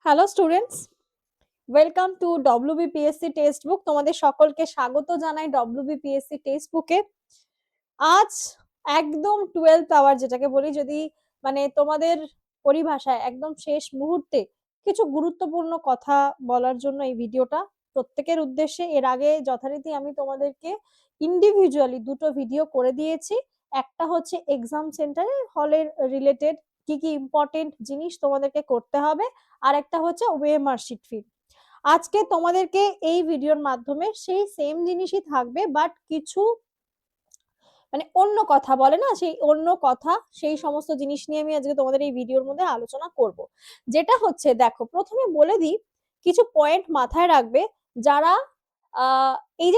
Hello students, welcome to WBPSC text book. তোমাদের সকলকে স্বাগত জানাই ডব্লিউবিপিএসসি টেক্সট বুকে। আজ একদম 12th আওয়ার যেটাকে বলি, যদি মানে তোমাদের পরিভাষায় একদম শেষ মুহূর্তে কিছু গুরুত্বপূর্ণ কথা বলার জন্য এই ভিডিওটা প্রত্যেকের উদ্দেশ্যে। এর আগে যথারীতি আমি তোমাদেরকে ইন্ডিভিজুয়ালি দুটো ভিডিও করে দিয়েছি। একটা হচ্ছে এক্সাম সেন্টারে হলের রিলেটেড কি কি ইম্পর্টেন্ট জিনিস তোমাদেরকে করতে হবে, আর একটা হচ্ছে ওএমআর শিট ফি। আজকে তোমাদেরকে এই ভিডিওর মাধ্যমে সেই সেম জিনিসই থাকবে, বাট কিছু মানে অন্য কথা বলে না, সেই অন্য কথা, সেই সমস্ত জিনিস নিয়ে আমি আজকে তোমাদের এই ভিডিওর মধ্যে আলোচনা করব। যেটা হচ্ছে, দেখো প্রথমে বলে দিই, কিছু পয়েন্ট মাথায় রাখবে যারা আহ এই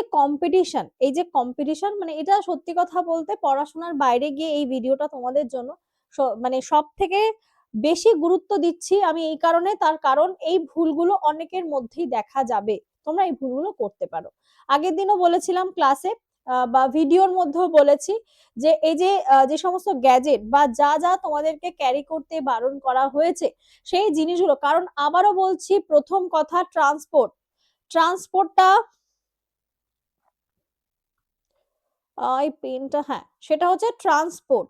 যে কম্পিটিশন মানে এটা সত্যি কথা বলতে পড়াশোনার বাইরে গিয়ে এই ভিডিওটা তোমাদের জন্য মানে সব থেকে বেশি গুরুত্ব দিচ্ছি আমি এই কারণে, তার কারণ এই ভুলগুলো অনেকের মধ্যেই দেখা যাবে, তোমরা এই ভুলগুলো করতে পারো। আগের দিনও বলেছিলাম ক্লাসে বা ভিডিওর মধ্যেও বলেছি যে এই যে যে সমস্ত গ্যাজেট বা যা যা তোমাদেরকে ক্যারি করতে বারণ করা হয়েছে সেই জিনিসগুলো, কারণ আবারও বলছি, প্রথম কথা ট্রান্সপোর্টটা এই পেনটা, হ্যাঁ সেটা হচ্ছে ট্রান্সপোর্ট।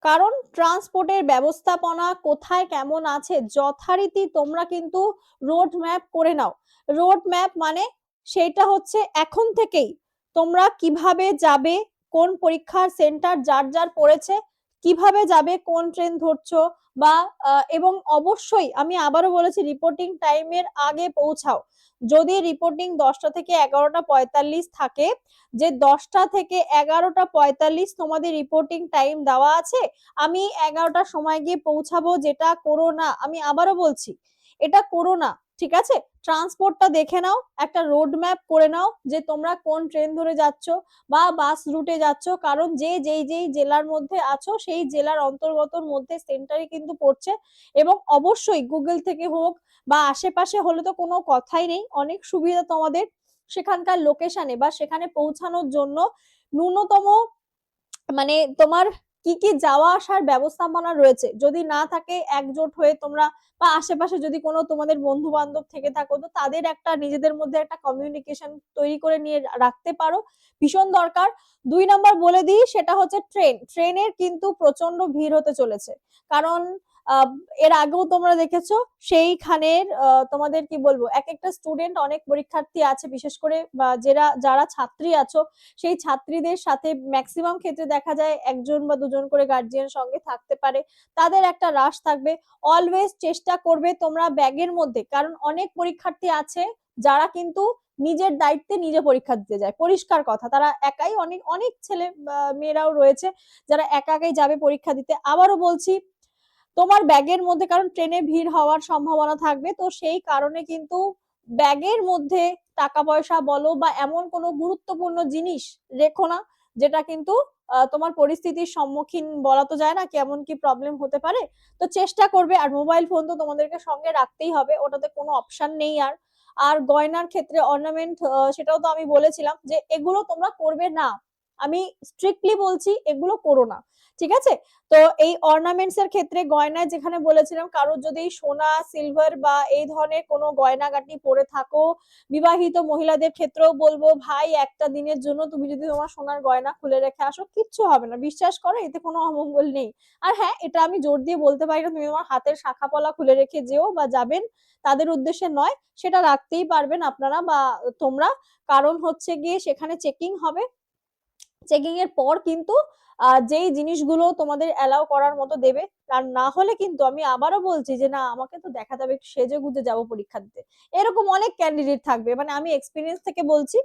কারণ ট্রান্সপোর্টের ব্যবস্থাপনা কোথায় কেমন আছে যথারীতি তোমরা কিন্তু রোড ম্যাপ করে নাও। রোড ম্যাপ মানে সেটা হচ্ছে এখন থেকেই তোমরা কিভাবে যাবে, কোন পরীক্ষার সেন্টার যার যার পড়েছে, কিভাবে যাবে, কোন ট্রেন ধরছো, বা এবং অবশ্যই আমি আবারও বলেছি রিপোর্টিং টাইমের আগে পৌঁছাও। যদি রিপোর্টিং 10টা থেকে 11টা 45 থাকে, যে 10টা থেকে 11টা 45 তোমাদের রিপোর্টিং টাইম দেওয়া আছে, আমি 11টার সময় গিয়ে পৌঁছাবো, যেটা করো না। আমি আবারও বলছি, এটা করো না, ঠিক আছে? ট্রান্সপোর্টটা দেখে নাও, একটা রোড ম্যাপ করে নাও যে তোমরা কোন ট্রেন ধরে যাচ্ছ বা বাস রুটে যাচ্ছ, কারণ যেই জেলার মধ্যে আছো সেই জেলার অন্তর্গতর মধ্যে সেন্টারই কিন্তু পড়ছে। এবং অবশ্যই গুগল থেকে হোক বা আশেপাশে হলে তো কোনো কথাই নেই, অনেক সুবিধা তোমাদের সেখানকার লোকেশনে বা সেখানে পৌঁছানোর জন্য। ন্যূনতম মানে তোমার কি কি যাওয়া আসার ব্যবস্থাপনা রয়েছে, যদি না থাকে একজোট হয়ে তোমরা বা আশেপাশে যদি কোনো তোমাদের বন্ধু বান্ধব থেকে থাকো, তো তাদের একটা নিজেদের মধ্যে একটা কমিউনিকেশন তৈরি করে নিয়ে রাখতে পারো, ভীষণ দরকার। 2 নম্বর বলে দিই, সেটা হচ্ছে ট্রেনের কিন্তু প্রচন্ড ভিড় হতে চলেছে। কারণ আহ, এর আগেও তোমরা দেখেছো সেইখানের তোমাদের কি বলবো, এক একটা স্টুডেন্ট, অনেক পরীক্ষার্থী আছে, বিশেষ করে যারা ছাত্রী আছো, সেই ছাত্রীদের সাথে ম্যাক্সিমাম ক্ষেত্রে দেখা যায় একজন বা দুজন করে গার্জিয়ান সঙ্গে থাকতে পারে, তাদের একটা রাশ থাকবে। অলওয়েজ চেষ্টা করবে তোমরা ব্যাগের মধ্যে, কারণ অনেক পরীক্ষার্থী আছে যারা কিন্তু নিজের দায়িত্বে নিজে পরীক্ষা দিতে যায়, পরিষ্কার কথা, তারা একাই, অনেক অনেক ছেলে মেয়েরাও রয়েছে যারা একা একাই যাবে পরীক্ষা দিতে। আবারও বলছি, তোমার ব্যাগের মধ্যে, কারণ ট্রেনে ভিড় হওয়ার সম্ভাবনা থাকবে, তো সেই কারণে কিন্তু ব্যাগের মধ্যে টাকা পয়সা বলো বা এমন কোনো গুরুত্বপূর্ণ জিনিস রেখো না, যেটা কিন্তু তোমার পরিস্থিতির সম্মুখীন বলা তো যায় না কেমন কি প্রবলেম হতে পারে। তো চেষ্টা করবে, আর মোবাইল ফোন তো তোমাদেরকে সঙ্গে রাখতেই হবে, ওটাতে কোনো অপশন নেই। আর আর গয়নার ক্ষেত্রে অর্নামেন্ট, সেটাও তো আমি বলেছিলাম যে এগুলো তোমরা করবে না, আমি স্ট্রিক্টলি বলছি এগুলো করো না, ঠিক আছে? তো এই অর্নামেন্টস এর ক্ষেত্রে গয়নায় যেখানে বলেছিলাম, কারোর যদি সোনা সিলভার বা এই ধরনের কোনো গয়নাগাটি পরে থাকো, বিবাহিত মহিলাদের ক্ষেত্রেও বলবো, ভাই একটা দিনের জন্য তুমি যদি তোমার সোনার গয়না খুলে রেখে আসো, কিচ্ছু হবে না, বিশ্বাস করো, এতে কোনো অমঙ্গল নেই। আর হ্যাঁ, এটা আমি জোর দিয়ে বলতে পারি না তুমি তোমার হাতের শাখা পলা খুলে রেখে যেও বা যাবেন, তাদের উদ্দেশ্যে নয়, সেটা রাখতেই পারবেন আপনারা বা তোমরা। কারণ হচ্ছে গিয়ে সেখানে চেকিং হবে, চেকিং এর পর কিন্তু যেই জিনিসগুলো তোমাদের অ্যালাউ করার মতো দেবে। আর না হলে কিন্তু আমি আবারও বলছি যে না, আমাকে তো দেখা যাবে একটু সেজে গুজে যাবো পরীক্ষা দিতে, এরকম অনেক ক্যান্ডিডেট থাকবে, মানে আমি এক্সপিরিয়েন্স থেকে বলছি,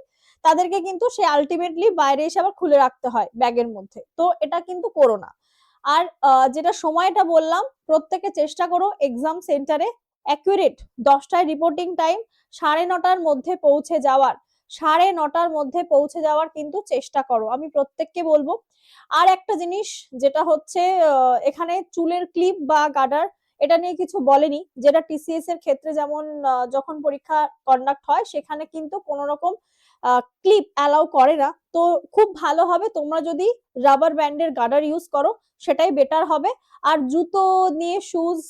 তাদেরকে কিন্তু সে আলটিমেটলি বাইরে এসে আবার খুলে রাখতে হয় ব্যাগের মধ্যে, তো এটা কিন্তু করো না। আর যেটা সময়টা বললাম, প্রত্যেকে চেষ্টা করো এক্সাম সেন্টারে অ্যাকুরেট 10টায় রিপোর্টিং টাইম, 9:30টার মধ্যে পৌঁছে যাওয়ার, 9:30টার মধ্যে পৌঁছে যাওয়ার কিন্তু চেষ্টা করো, আমি প্রত্যেককে বলবো। আর একটা জিনিস যেটা হচ্ছে, এখানে চুলের ক্লিপ বা গার্ডার, এটা নিয়ে কিছু বলেনি, যেটা টিসিএস এর ক্ষেত্রে যেমন যখন পরীক্ষা কন্ডাক্ট হয় সেখানে কিন্তু কোন রকম ক্লিপ অ্যালাউ করে না। তো খুব ভালো হবে তোমরা যদি রাবার ব্যান্ডের গার্ডার ইউজ করো, সেটাই বেটার হবে। আর জুতো নিয়ে শুজ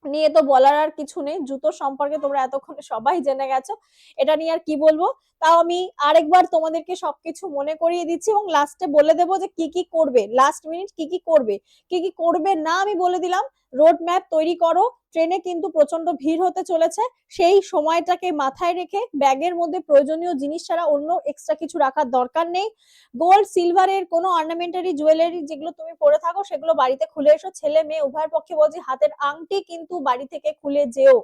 নিয়ে তো বলার আর কিছু নেই, জুতো সম্পর্কে তোমরা এতক্ষণে সবাই জেনে গেছো, এটা নিয়ে আর কি বলবো। তাও আমি আরেকবার তোমাদেরকে সবকিছু মনে করিয়ে দিচ্ছি এবং লাস্টে বলে দেবো যে কি কি করবে, লাস্ট মিনিট কি কি করবে, কি কি করবে না আমি বলে দিলাম। রোড ম্যাপ তৈরি করো, ট্রেনে কিন্তু প্রচন্ড ভিড় হতে চলেছে, সেই সময়টাকে মাথায় রেখে ব্যাগের মধ্যে প্রয়োজনীয় জিনিস ছাড়া অন্য এক্সট্রা কিছু রাখার দরকার নেই। গোল্ড সিলভারের কোনো অর্নামেন্টারি জুয়েলারি যেগুলো তুমি পরে থাকো সেগুলো বাড়িতে খুলে এসো, ছেলে মেয়ে উভয়ের পক্ষে বলছি হাতের আংটি কিন্তু বাড়ি থেকে খুলে যেও,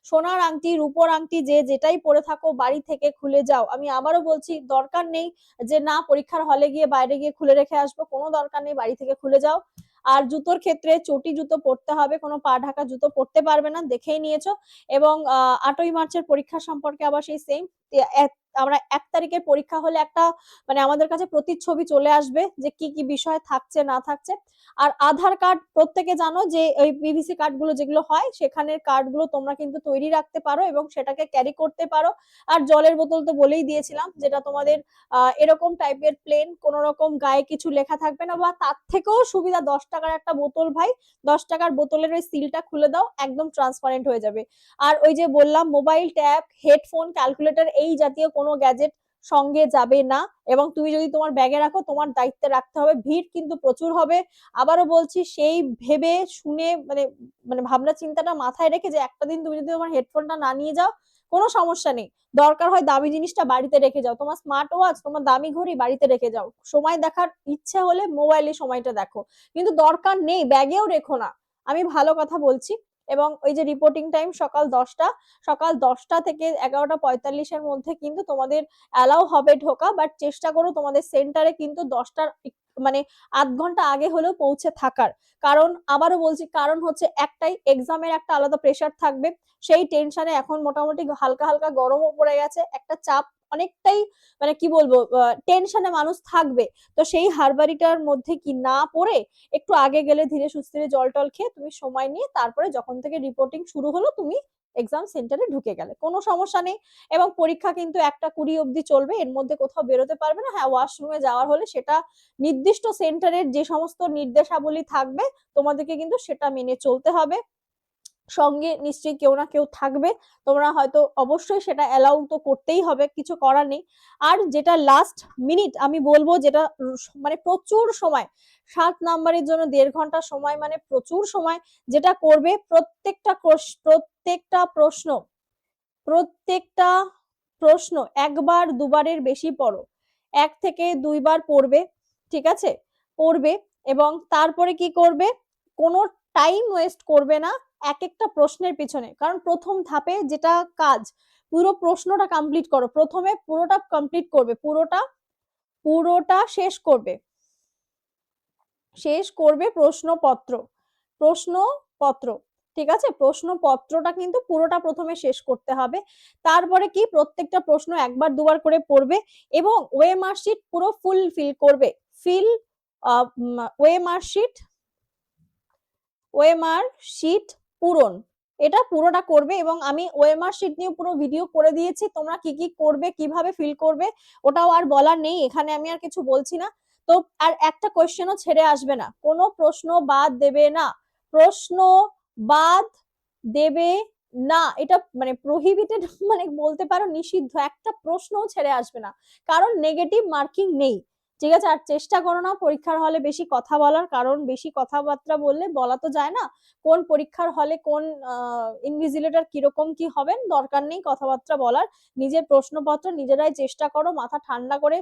সোনার আংটি রূপোর আংটি যে যেটাই পরে থাকো বাড়ি থেকে খুলে যাও। আমি আবারও বলছি দরকার নেই যে না পরীক্ষার হলে গিয়ে বাইরে গিয়ে খুলে রেখে আসবো, কোনো দরকার নেই, বাড়ি থেকে খুলে যাও। আর জুতোর ক্ষেত্রে চটি জুতো পরতে হবে, কোনো পা ঢাকা জুতো পরতে পারবে না, দেখেই নিয়েছো। এবং 8ই মার্চের পরীক্ষা সম্পর্কে আবার সেই সেম, আমরা 1 তারিখের পরীক্ষা হলে একটা মানে আমাদের কাছে প্রতিচ্ছবি চলে আসবে যে কি কি বিষয় থাকছে না থাকছে। আর আধার কার্ড প্রত্যেকে জানো যে ওই পিভিসি কার্ড গুলো যেগুলো হয় সেখানের কার্ড গুলো তোমরা কিন্তু তৈরি রাখতে পারো এবং সেটাকে ক্যারি করতে পারো। আর জলের বোতল তো বলেই দিয়েছিলাম, যেটা তোমাদের এরকম টাইপের প্লেন, কোন রকম গায়ে কিছু লেখা থাকবে না, বা তার থেকেও সুবিধা 10 টাকার একটা বোতল ভাই, 10 টাকার বোতলের ওই সিলটা খুলে দাও, একদম ট্রান্সপারেন্ট হয়ে যাবে। আর ওই যে বললাম মোবাইল, ট্যাব, হেডফোন, ক্যালকুলেটর এই জাতীয় কোনো গ্যাজেট সঙ্গে যাবে না, এবং তুমি যদি তোমার ব্যাগে রাখো তোমার দায়িত্বে রাখতে হবে, ভিড় কিন্তু প্রচুর হবে। আবারও বলছি সেই ভেবে শুনে মানে মানে ভাবনা চিন্তাটা মাথায় রেখে যে একটা দিন তুমি যদি তোমার হেডফোনটা না নিয়ে যাও কোনো সমস্যা নেই, দরকার হয় দামি জিনিসটা বাড়িতে রেখে যাও, তোমার স্মার্ট ওয়াচ, তোমার দামি ঘড়ি বাড়িতে রেখে যাও, সময় দেখার ইচ্ছে হলে মোবাইলে সময়টা দেখো, কিন্তু দরকার নেই ব্যাগেও রেখো না, আমি ভালো কথা বলছি। এবং ওই যে রিপোর্টিং টাইম সকাল 10টা থেকে 11টা 45-এর মধ্যে কিন্তু তোমাদের অ্যালাউ হবে ঢোকা, বাট চেষ্টা করো তোমাদের সেন্টারে কিন্তু 10টার মানে আধ ঘন্টা আগে হলেও পৌঁছে থাকার। কারণ আবারও বলছি কারণ হচ্ছে একটাই, এক্সামের একটা আলাদা প্রেশার থাকবে, সেই টেনশনে এখন মোটামুটি হালকা হালকা গরমও পড়ে গেছে, একটা চাপ অনেকটাই মানে কি বলবো টেনশনে মানুষ থাকবে। তো সেই হারবারিটার মধ্যে কি না পড়ে একটু আগে গেলে ধীরে সুস্থিরে জল টল খেয়ে তুমি সময় নিয়ে তারপরে যখন থেকে রিপোর্টিং শুরু হলো তুমি এক্সাম সেন্টারে ঢুকে গেলে কোনো সমস্যা নেই। এবং পরীক্ষা কিন্তু 1টা 20 অবধি চলবে, এর মধ্যে কোথাও বেরোতে পারবে না। হ্যাঁ ওয়াশরুমে যাওয়ার হলে সেটা নির্দিষ্ট সেন্টারের যে সমস্ত নির্দেশাবলী থাকবে তোমাদেরকে কিন্তু সেটা মেনে চলতে হবে, সঙ্গে নিশ্চয়ই কেউ না কেউ থাকবে, তোমরা হয়তো অবশ্যই সেটা অ্যালাউ তো করতেই হবে, কিছু করার নেই। আর যেটা লাস্ট মিনিট আমি বলবো, যেটা মানে প্রচুর সময়, 7 নাম্বারের জন্য 1.5 ঘন্টা সময় মানে প্রচুর সময়, যেটা করবে প্রত্যেকটা প্রশ্ন একবার দুবারের বেশি পড়ো, 1 থেকে 2 বার পড়বে, ঠিক আছে, পড়বে। এবং তারপরে কি করবে, কোনো টাইম ওয়েস্ট করবে না এক একটা প্রশ্নের পিছনে, কারণ প্রথম ধাপে যেটা কাজ পুরো প্রশ্নটা কমপ্লিট করো, প্রথমে পুরোটা কমপ্লিট করবে, পুরোটা শেষ করবে প্রশ্নপত্র, ঠিক আছে, প্রশ্নপত্রটা কিন্তু পুরোটা প্রথমে শেষ করতে হবে। তারপরে কি প্রত্যেকটা প্রশ্ন একবার দুবার করে পড়বে এবং ওএমআর শিট পুরো ফুল ফিল করবে, ফিল ওএমআর শিট পূরণ, এটা পুরোটা করবে। এবং আমি ওএমআর শিট নিয়ে পুরো ভিডিও করে দিয়েছি, তোমরা কি কি করবে কিভাবে ফিল করবে ওটাও আর বলার নেই, এখানে আমি আর কিছু বলছি না। তো আর একটা কোয়েশ্চেনও ছেড়ে আসবে না, কোনো প্রশ্ন বাদ দেবে না, প্রশ্ন বাদ দেবে না, এটা মানে প্রহিবিটেড, মানে বলতে পারো নিষিদ্ধ, একটা প্রশ্নও ছেড়ে আসবে না, কারণ নেগেটিভ মার্কিং নেই, ঠিক আছে। আর চেষ্টা করো না পরীক্ষার হলে বেশি কথা বলার, কারণ বেশি কথাবার্তা বললে বলা তো যায় না কোন পরীক্ষার হলে কোন ইনভিজিলেটর কিরকম কি হবেন, দরকার নেই কথাবার্তা বলার, নিজের প্রশ্নপত্র নিজেরাই চেষ্টা করো, মাথা ঠান্ডা করে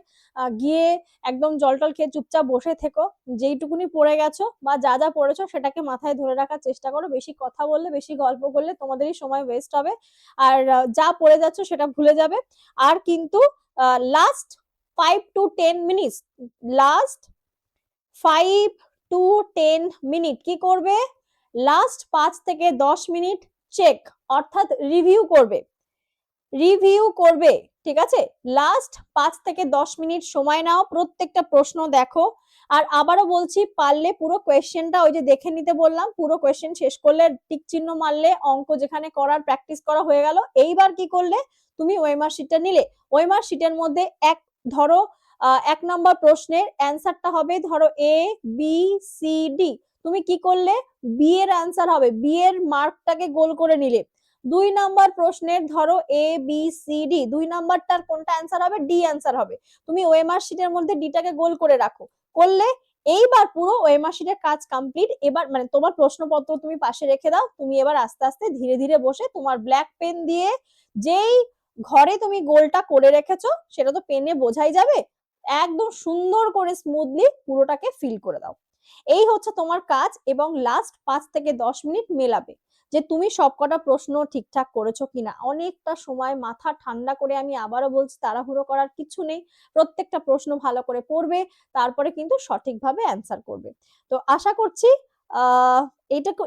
গিয়ে একদম জল টল খেয়ে চুপচাপ বসে থেকো, যেইটুকুনি পড়ে গেছো বা যা যা পড়েছো সেটাকে মাথায় ধরে রাখার চেষ্টা করো, বেশি কথা বললে বেশি গল্প করলে তোমাদেরই সময় ওয়েস্ট হবে, আর যা পড়ে যাচ্ছ সেটা ভুলে যাবে। আর কিন্তু last 5 to 10 minute, last 5 to 10 minute কি করবে, লাস্ট 5 থেকে 10 মিনিট চেক অর্থাৎ রিভিউ করবে, ঠিক আছে, লাস্ট 5 থেকে 10 মিনিট সময় নাও, প্রত্যেকটা প্রশ্ন দেখো। আর আবারও বলছি পারলে পুরো কোয়েশ্চেনটা ওই যে দেখে নিতে বললাম, পুরো কোয়েশ্চেন শেষ করলে টিক চিহ্ন মারলে অঙ্ক যেখানে করার প্র্যাকটিস করা হয়ে গেল, এইবার কি করলে তুমি ওএমআর শিটটা নিলে, ওএমআর শিটের মধ্যে ধরো 1 নম্বর প্রশ্নের অ্যান্সারটা হবে ধরো A B C D, তুমি কি করলে, বি এর অ্যান্সার হবে, বি এর মার্কটাকে গোল করে নিলে। 2 নাম্বার প্রশ্নের ধরো এ বি সি ডি, 2 নাম্বারটার কোনটা অ্যান্সার হবে, ডি অ্যান্সার হবে, তুমি ওএমআর শিটের মধ্যে ডিটাকে গোল করে রাখো, করলে এইবার পুরো ওএমআর শিটের কাজ কমপ্লিট। এবার মানে তোমার প্রশ্নপত্র তুমি পাশে রেখে দাও, তুমি এবার আস্তে আস্তে ধীরে ধীরে বসে তোমার ব্ল্যাক পেন দিয়ে যেই ঘরে তুমি গোলটা করে রেখেছো সেটা তো পেনে বোঝাই যাবে, একদম সুন্দর করে স্মুথলি পুরোটাকে ফিল করে দাও। এই হচ্ছে তোমার কাজ, এবং লাস্ট 5 থেকে 10 মিনিট মেলাবে যে তুমি সবকটা প্রশ্ন ঠিকঠাক করেছো কিনা। অনেকটা সময় মাথা ঠান্ডা করে, আমি আবারও বলছি, তাড়াহুড়ো করার কিছু নেই, প্রত্যেকটা প্রশ্ন ভালো করে পড়বে, তারপরে কিন্তু সঠিকভাবে অ্যান্সার করবে। তো আশা করছি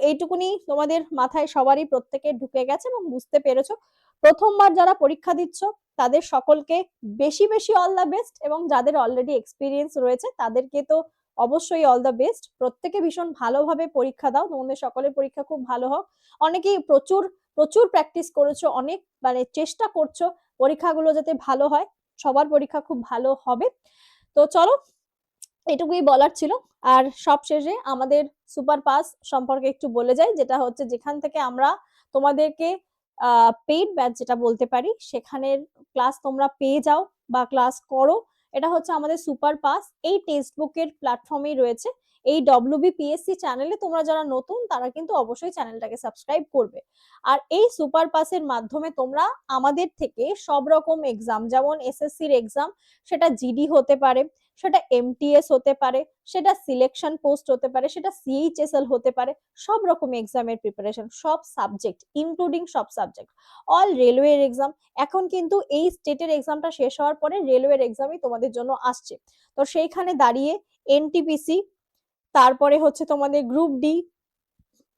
এইটুকুনি তোমাদের মাথায় সবারই প্রত্যেকের ঢুকে গেছে এবং বুঝতে পেরেছো। প্রথমবার যারা পরীক্ষা দিচ্ছ তাদের সকলকে বেশি বেশি অল দ্য বেস্ট, এবং যাদের অলরেডি এক্সপিরিয়েন্স রয়েছে তাদেরকে তো অবশ্যই অল দ্য বেস্ট। প্রত্যেকে ভীষণ ভালোভাবে পরীক্ষা দাও, তোমাদের সকলের পরীক্ষা খুব ভালো হোক। অনেকেই প্রচুর প্রচুর প্র্যাকটিস করেছো, অনেক মানে চেষ্টা করছো পরীক্ষাগুলো যাতে ভালো হয়, সবার পরীক্ষা খুব ভালো হবে। তো চলো, এটুকুই বলার ছিল। আর সব শেষে আমাদের সুপার পাস সম্পর্কে একটু বলে যাই, যেটা হচ্ছে যেখান থেকে আমরা তোমাদেরকে পেইড ব্যাচ যেটা বলতে পারি, সেখানের ক্লাস তোমরা পেয়ে যাও বা ক্লাস করো। এটা হচ্ছে আমাদের সুপার পাস, এই টেক্সট বুকের প্ল্যাটফর্মেই রয়েছে। এই ডব্লিউবিপিএসসি চ্যানেলে তোমরা যারা নতুন তারা কিন্তু অবশ্যই চ্যানেলটাকে সাবস্ক্রাইব করবে। আর এই সুপার পাসের মাধ্যমে তোমরা আমাদের থেকে সব রকম এক্সাম, যেমন এসএসসির এক্সাম, সেটা জিডি হতে পারে, সেটা এমটিএস হতে পারে, সেটা সিলেকশন পোস্ট হতে পারে, সেটা সিএইচএসএল হতে পারে, সব রকম এক্সামের প্রিপারেশন, সব সাবজেক্ট ইনক্লুডিং সব সাবজেক্ট, অল রেলওয়ের এক্সাম। এখন কিন্তু এই স্টেটের এক্সামটা শেষ হওয়ার পরে রেলওয়ের এক্সামই তোমাদের জন্য আসছে। তো সেইখানে দাঁড়িয়ে এনটিপিসি, তারপরে হচ্ছে তোমাদের গ্রুপ ডি,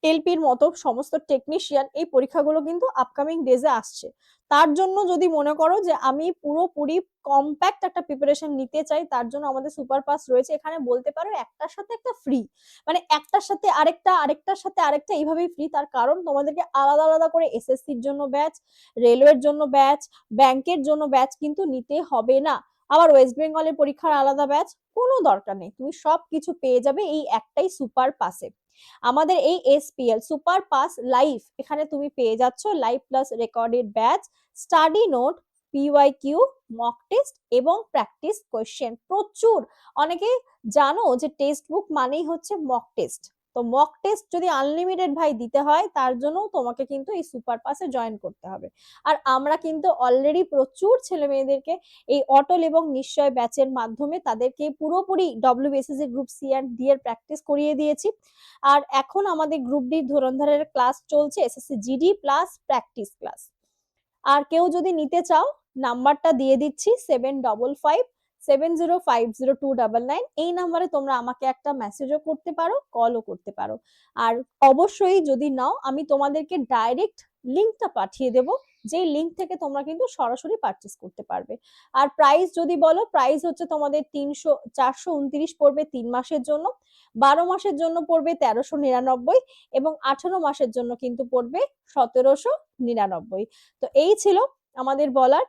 এলপির মতো সমস্ত টেকনিশিয়ান, এই পরীক্ষাগুলো কিন্তু আপকামিং ডেজে আসছে। তার জন্য যদি মনে করো যে আমি পুরোপুরি কম্প্যাক্ট একটা প্রিপারেশন নিতে চাই, তার জন্য আমাদের সুপার পাস রয়েছে। এখানে বলতে পারো একটার সাথে একটা ফ্রি, মানে একটার সাথে আরেকটা, আরেকটার সাথে আরেকটা, এইভাবেই ফ্রি। তার কারণ তোমাদেরকে আলাদা আলাদা করে এসএসসির জন্য ব্যাচ, রেলওয়ের জন্য ব্যাচ, ব্যাংকের জন্য ব্যাচ কিন্তু নিতে হবে না। আবার ওয়েস্ট বেঙ্গলের পরীক্ষার আলাদা ব্যাচ কোনো দরকার নেই, তুমি সবকিছু পেয়ে যাবে এই একটাই সুপার পাসে। আমাদের এই এসপিএল সুপার পাস লাইভ, এখানে তুমি পেয়ে যাচ্ছ live plus recorded batch, study note, PYQ, mock test এবং প্র্যাকটিস কোয়েশ্চেন প্রচুর। অনেকে জানো যে টেক্সট বুক মানেই হচ্ছে মক টেস্ট, তো মক টেস্ট যদি আনলিমিটেড ভাই দিতে হয়, তার জন্য তোমাকে কিন্তু এই সুপার পাসে জয়েন করতে হবে। আর আমরা কিন্তু অলরেডি প্রচুর ছেলে মেয়েদেরকে এই অটল এবং নিশ্চয় ব্যাচের মাধ্যমে তাদেরকে পুরোপুরি WBCSC group C and D এর প্র্যাকটিস করিয়ে দিয়েছি। আর এখন আমাদের গ্রুপ ডি ধুরন্ধরের ক্লাস চলছে, SSC GD plus practice class. আর কেউ যদি নিতে চাও, নাম্বারটা দিয়ে দিচ্ছি 7557050299, এই নাম্বারে তোমরা আমাকে একটা মেসেজও করতে পারো, কলও করতে পারো। আর অবশ্যই যদি নাও, আমি তোমাদেরকে ডাইরেক্ট লিঙ্কটা পাঠিয়ে দেব, যেই লিঙ্ক থেকে তোমরা কিন্তু সরাসরি পারচেস করতে পারবে। আর প্রাইস যদি বলো, প্রাইস হচ্ছে তোমাদের 429 পড়বে 3 মাসের জন্য, 12 মাসের জন্য পড়বে 1399, এবং 18 মাসের জন্য কিন্তু পড়বে 1799। তো এই ছিল আমাদের বলার।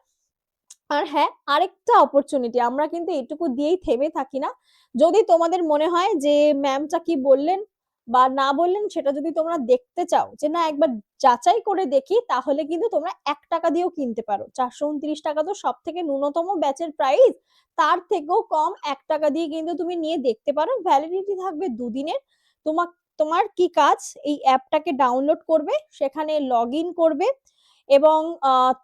আর হ্যাঁ, আরেকটা অপরচুনিটি, আমরা কিন্তু এটুকু দিয়েই থেমে থাকি না। যদি তোমাদের মনে হয় যে ম্যামটা কি বললেন বা না বললেন সেটা যদি তোমরা দেখতে চাও, যে না একবার যাচাই করে দেখি, তাহলে কিন্তু তোমরা 1 টাকা দিয়েও কিনতে পারো। 429 টাকা তো সব থেকে ন্যূনতম ব্যাচের প্রাইস, তার থেকেও কম 1 টাকা দিয়ে কিন্তু তুমি নিয়ে দেখতে পারো। ভ্যালিডিটি থাকবে 2 দিনের। তোমার তোমার কি কাজ, এই অ্যাপটাকে ডাউনলোড করবে, সেখানে লগ ইন করবে, এবং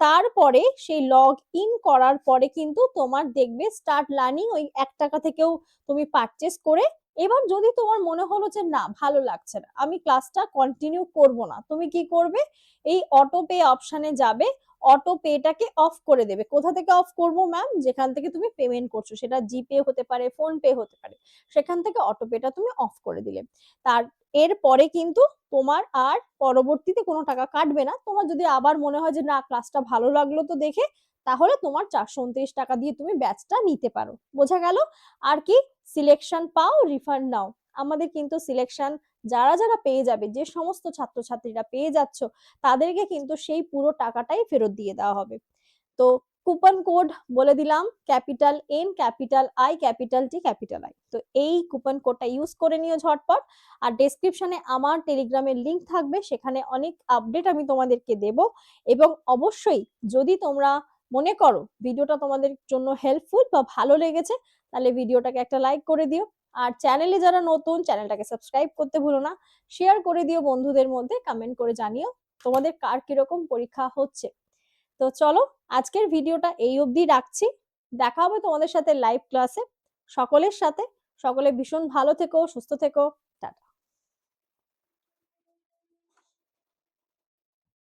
তারপরে সেই লগ ইন করার পরে কিন্তু তোমার দেখবে স্টার্ট লার্নিং ওই 1 টাকা থেকেও তুমি পারচেস করে, এবার যদি তোমার মনে হলো যে না ভালো লাগছে না, আমি ক্লাসটা কন্টিনিউ করব না, তুমি কি করবে, এই অটো পে অপশনে যাবে, অটো পেটাকে অফ করে দেবে। কোথা থেকে অফ করবো ম্যাম, যেখান থেকে তুমি পেমেন্ট করছো, সেটা জিপে হতে পারে, ফোন পে হতে পারে, সেখান থেকে অটো পেটা তুমি অফ করে দিলে। তার এরপরে কিন্তু তোমার আর পরবর্তীতে কোনো টাকা কাটবে না। তোমার যদি আবার মনে হয় যে না ক্লাসটা ভালো লাগলো তো দেখে, তাহলে তোমার 429 টাকা দিয়ে তুমি ব্যাচটা নিতে পারো। বোঝা গেল? আর কি, সিলেকশন পাও, রিফান্ড নাও। আমাদের কিন্তু সিলেকশন যারা যারা পেয়ে যাবে, যে সমস্ত ছাত্রছাত্রীরা পেয়ে যাচ্ছ, তাদেরকে কিন্তু সেই পুরো টাকাটাই ফেরত দিয়ে দেওয়া হবে। তো কুপন কোড বলে দিলাম, capital N, capital I, capital T, capital I. তো এই কুপন কোডটা ইউজ করে নিও ঝটপট। আর ডেসক্রিপশনে আমার টেলিগ্রামের লিংক থাকবে, সেখানে অনেক আপডেট আমি তোমাদেরকে দেব। এবং অবশ্যই যদি তোমরা মনে করো ভিডিওটা তোমাদের জন্য হেল্পফুল বা ভালো লেগেছে, তাহলে ভিডিওটাকে একটা লাইক করে দিও। আর চ্যানেলে যারা নতুন, চ্যানেলটাকে সাবস্ক্রাইব করতে ভুলো না। শেয়ার করে দিও বন্ধুদের মধ্যে, কমেন্ট করে জানিও তোমাদের কার কিরকম পরীক্ষা হচ্ছে। তো চলো, আজকের ভিডিওটা এই অবধি রাখছি। দেখা হবে তোমাদের সাথে লাইভ ক্লাসে। সকলের সাথে, সকলে ভীষণ ভালো থেকো, সুস্থ থেকো।